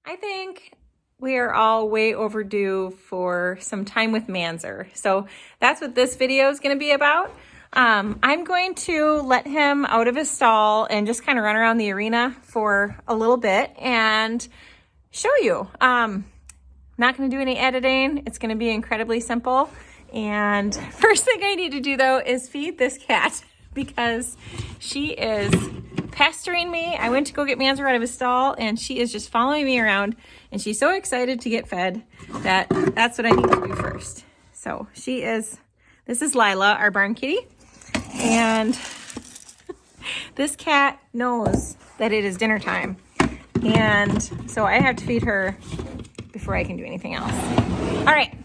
I think we are all way overdue for some time with Manzer. So that's what this video is going to be about. I'm going to let him out of his stall and just kind of run around the arena for a little bit and show you. Not going to do any editing. It's going to be incredibly simple. And first thing I need to do though is feed this cat because she is pestering me. I went to go get Manzer out of his stall and she is just following me around and she's so excited to get fed that that's what I need to do first. So this is Lila, our barn kitty. And this cat knows that it is dinner time. And so I have to feed her before I can do anything else. All right.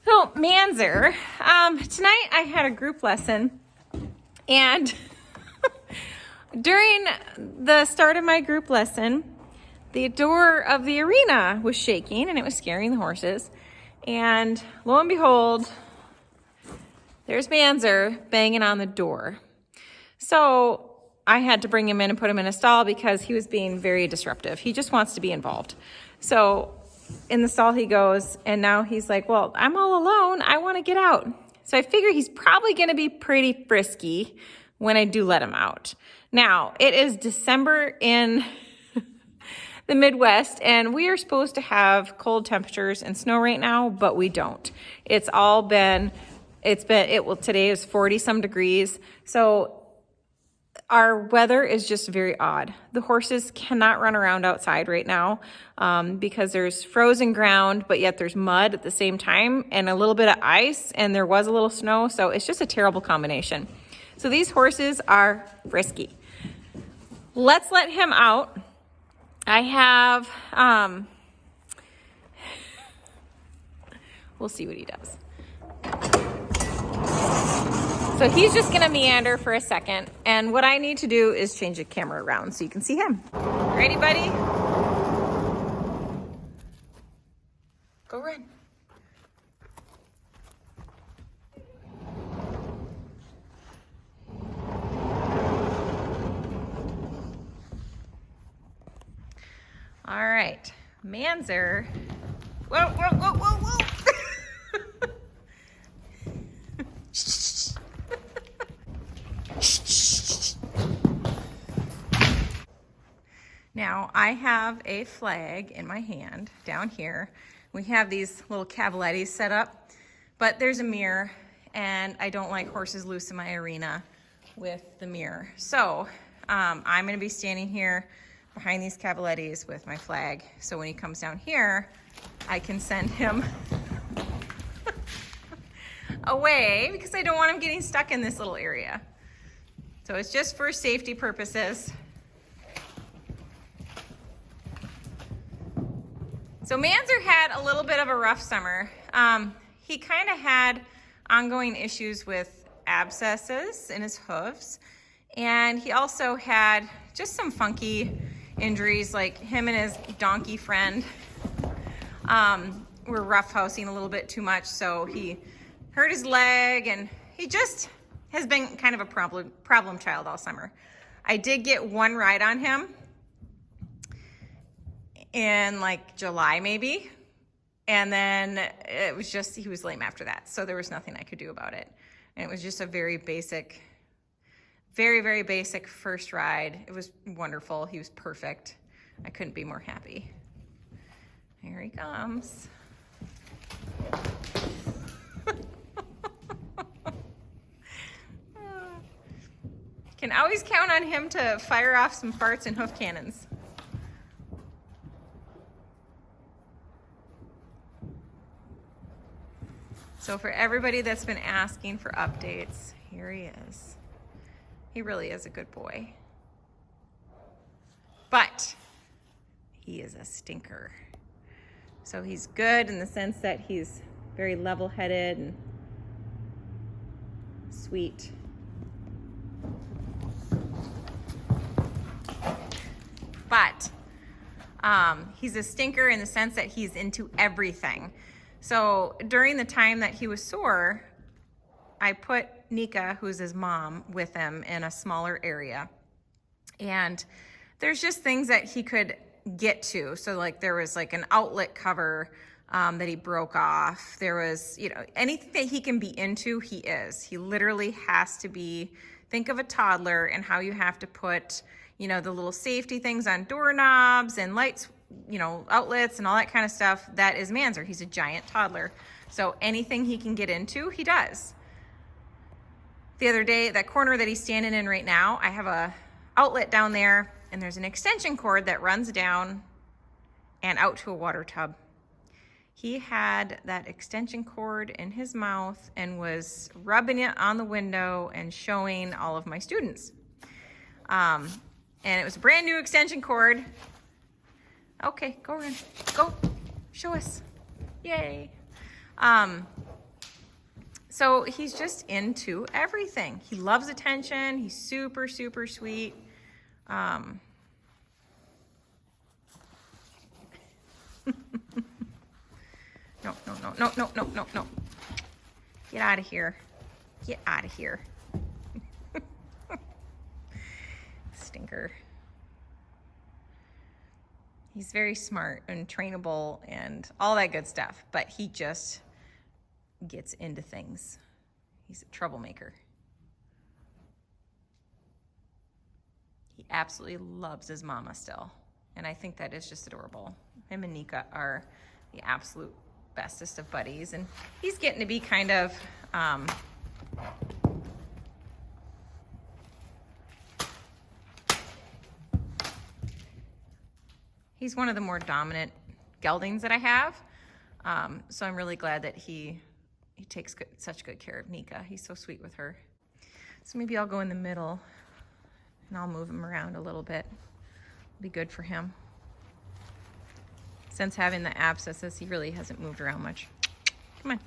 So Manzer, tonight I had a group lesson and during the start of my group lesson, the door of the arena was shaking and it was scaring the horses. And lo and behold, there's Manzer banging on the door. So I had to bring him in and put him in a stall because he was being very disruptive. He just wants to be involved. So in the stall he goes, and now he's like, well, I'm all alone. I want to get out. So I figure he's probably going to be pretty frisky when I do let him out. Now, it is December in the Midwest, and we are supposed to have cold temperatures and snow right now, but we don't. Today is 40 some degrees. So our weather is just very odd. The horses cannot run around outside right now because there's frozen ground, but yet there's mud at the same time and a little bit of ice, and there was a little snow. So it's just a terrible combination. So these horses are frisky. Let's let him out. I have, we'll see what he does. So he's just gonna meander for a second. And what I need to do is change the camera around so you can see him. Ready, buddy? Go run. All right, Manzer. Whoa, whoa, whoa, whoa, whoa. Now, I have a flag in my hand down here. We have these little cavalettis set up, but there's a mirror, and I don't like horses loose in my arena with the mirror. So I'm gonna be standing here behind these cavalettis with my flag. So when he comes down here, I can send him away because I don't want him getting stuck in this little area. So it's just for safety purposes. So Manzer had a little bit of a rough summer. He kind of had ongoing issues with abscesses in his hooves. And he also had just some funky injuries, like him and his donkey friend were roughhousing a little bit too much. So he hurt his leg, and he just has been kind of a problem child all summer. I did get one ride on him in like July maybe. And then it was just, he was lame after that. So there was nothing I could do about it. And it was just a very basic, very, very basic first ride. It was wonderful. He was perfect. I couldn't be more happy. Here he comes. Can always count on him to fire off some farts and hoof cannons. So for everybody that's been asking for updates, here he is. He really is a good boy. But he is a stinker. So he's good in the sense that he's very level-headed and sweet. But he's a stinker in the sense that he's into everything. So during the time that he was sore, I put Nika, who's his mom, with him in a smaller area. And there's just things that he could get to. So like there was like an outlet cover that he broke off. There was, you know, anything that he can be into, he is. He literally has to be, think of a toddler and how you have to put, you know, the little safety things on doorknobs and lights, you know, outlets and all that kind of stuff. That is Manzer. He's a giant toddler. So anything he can get into, he does. The other day, that corner that he's standing in right now, I have a outlet down there and there's an extension cord that runs down and out to a water tub. He had that extension cord in his mouth and was rubbing it on the window and showing all of my students. And it was a brand new extension cord. Okay, go Ren, go, show us, yay. So he's just into everything. He loves attention. He's super, super sweet. No. Get out of here. Get out of here. Stinker. He's very smart and trainable and all that good stuff, but he just gets into things. He's a troublemaker. He absolutely loves his mama still, and I think that is just adorable. Him and Nika are the absolute bestest of buddies, and he's getting to be kind of he's one of the more dominant geldings that I have, so I'm really glad that he takes such good care of Nika. He's so sweet with her. So maybe I'll go in the middle and I'll move him around a little bit. It'll be good for him. Since having the abscesses, he really hasn't moved around much. Come on.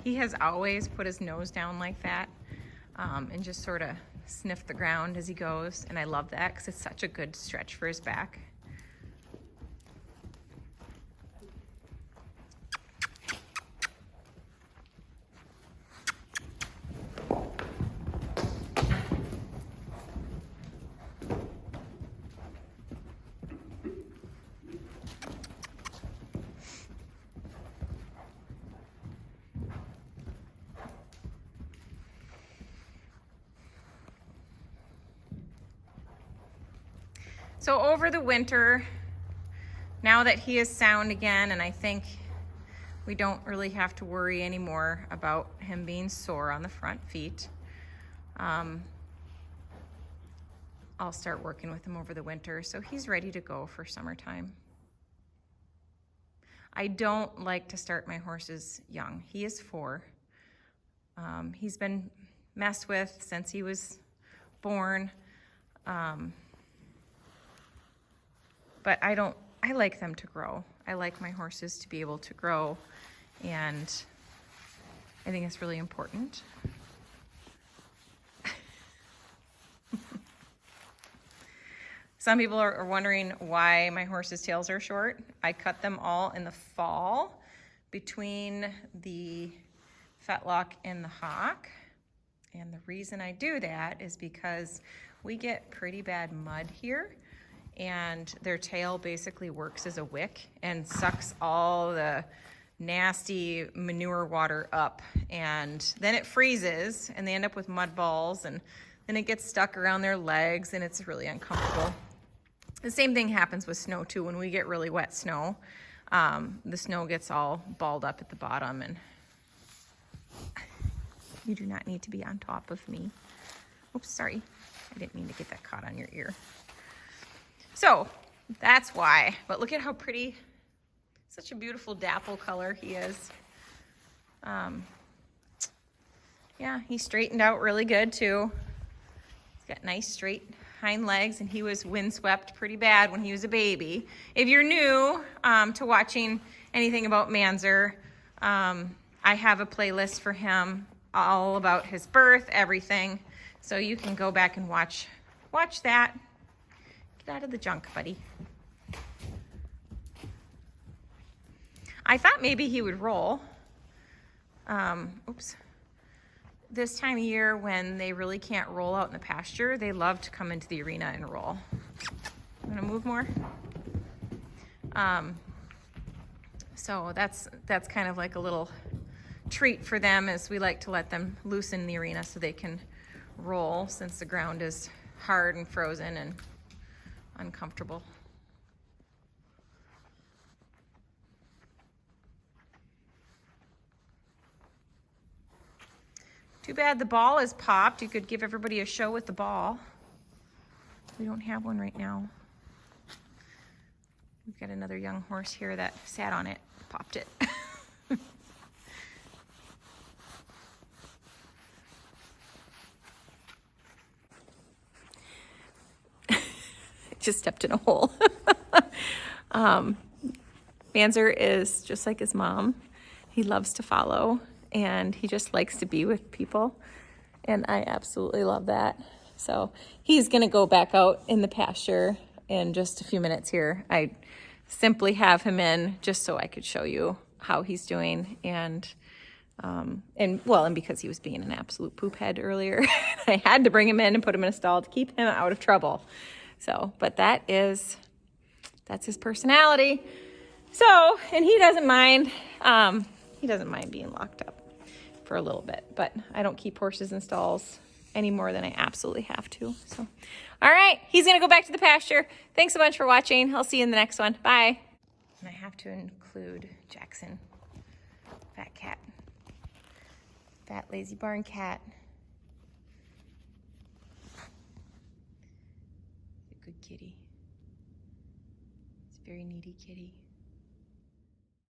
He has always put his nose down like that and just sort of sniff the ground as he goes. And I love that because it's such a good stretch for his back. So over the winter, now that he is sound again, and I think we don't really have to worry anymore about him being sore on the front feet, I'll start working with him over the winter so he's ready to go for summertime. I don't like to start my horses young. He is 4. He's been messed with since he was born. But I like them to grow. I like my horses to be able to grow, and I think it's really important. Some people are wondering why my horses' tails are short. I cut them all in the fall between the fetlock and the hock. And the reason I do that is because we get pretty bad mud here, and their tail basically works as a wick and sucks all the nasty manure water up, and then it freezes and they end up with mud balls, and then it gets stuck around their legs and it's really uncomfortable. The same thing happens with snow too. When we get really wet snow, the snow gets all balled up at the bottom, and you do not need to be on top of me. Oops, sorry. I didn't mean to get that caught on your ear. So that's why, but look at how pretty, such a beautiful dapple color he is. Yeah, he straightened out really good too. He's got nice straight hind legs, and he was windswept pretty bad when he was a baby. If you're new to watching anything about Manzer, I have a playlist for him all about his birth, everything. So you can go back and watch that. Get out of the junk, buddy. I thought maybe he would roll. Oops. This time of year when they really can't roll out in the pasture, they love to come into the arena and roll. I'm gonna move more. So that's kind of like a little treat for them, as we like to let them loose in the arena so they can roll, since the ground is hard and frozen and uncomfortable. Too bad the ball is popped. You could give everybody a show with the ball. We don't have one right now. We've got another young horse here that sat on it, popped it. Just stepped in a hole. Manzer is just like his mom. He loves to follow, and he just likes to be with people, and I absolutely love that. So he's gonna go back out in the pasture in just a few minutes here. I simply have him in just so I could show you how he's doing, and because he was being an absolute poop head earlier, I had to bring him in and put him in a stall to keep him out of trouble. So, but that's his personality. So, and he doesn't mind being locked up for a little bit, but I don't keep horses in stalls any more than I absolutely have to. So, all right, he's gonna go back to the pasture. Thanks a bunch for watching. I'll see you in the next one. Bye. And I have to include Jackson, fat cat, fat lazy barn cat. Good kitty. It's a very needy kitty.